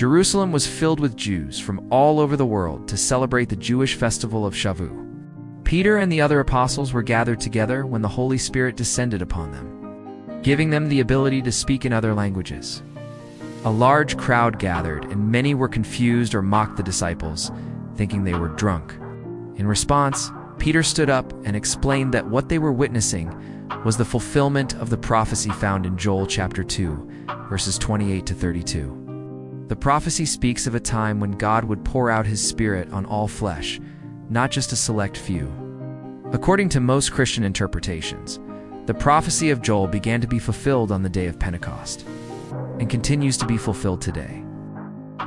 Jerusalem was filled with Jews from all over the world to celebrate the Jewish festival of Shavuot. Peter and the other apostles were gathered together when the Holy Spirit descended upon them, giving them the ability to speak in other languages. A large crowd gathered, and many were confused or mocked the disciples, thinking they were drunk. In response, Peter stood up and explained that what they were witnessing was the fulfillment of the prophecy found in Joel chapter 2, verses 28 to 32. The prophecy speaks of a time when God would pour out his Spirit on all flesh, not just a select few. According to most Christian interpretations, the prophecy of Joel began to be fulfilled on the day of Pentecost, and continues to be fulfilled today.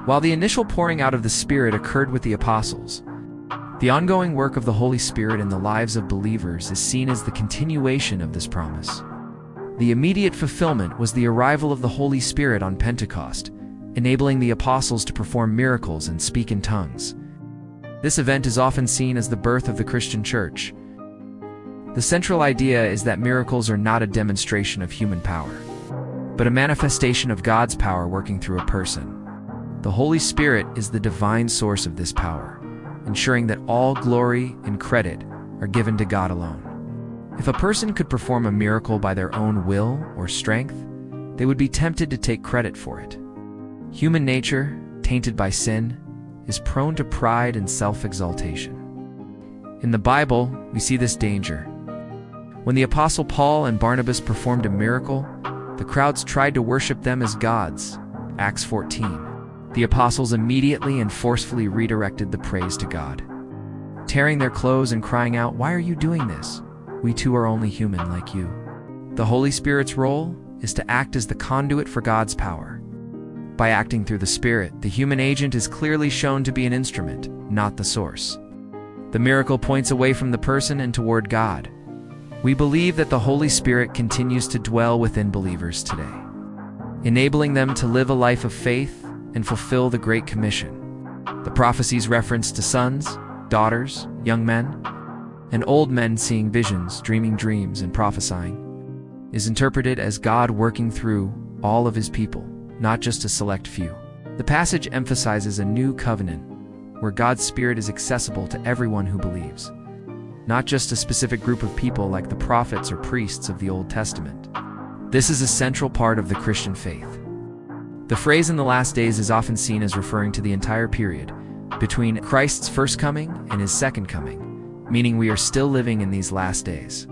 While the initial pouring out of the Spirit occurred with the apostles, the ongoing work of the Holy Spirit in the lives of believers is seen as the continuation of this promise. The immediate fulfillment was the arrival of the Holy Spirit on Pentecost, enabling the apostles to perform miracles and speak in tongues. This event is often seen as the birth of the Christian church. The central idea is that miracles are not a demonstration of human power, but a manifestation of God's power working through a person. The Holy Spirit is the divine source of this power, ensuring that all glory and credit are given to God alone. If a person could perform a miracle by their own will or strength, they would be tempted to take credit for it. Human nature, tainted by sin, is prone to pride and self-exaltation. In the Bible, we see this danger. When the Apostle Paul and Barnabas performed a miracle, the crowds tried to worship them as gods. Acts 14. The apostles immediately and forcefully redirected the praise to God, tearing their clothes and crying out, "Why are you doing this? We too are only human like you." The Holy Spirit's role is to act as the conduit for God's power. By acting through the Spirit, the human agent is clearly shown to be an instrument, not the source. The miracle points away from the person and toward God. We believe that the Holy Spirit continues to dwell within believers today, enabling them to live a life of faith and fulfill the Great Commission. The prophecy's reference to sons, daughters, young men, and old men seeing visions, dreaming dreams, and prophesying is interpreted as God working through all of his people, not just a select few. The passage emphasizes a new covenant where God's Spirit is accessible to everyone who believes, not just a specific group of people like the prophets or priests of the Old Testament. This is a central part of the Christian faith. The phrase "in the last days" is often seen as referring to the entire period between Christ's first coming and his second coming, meaning we are still living in these last days.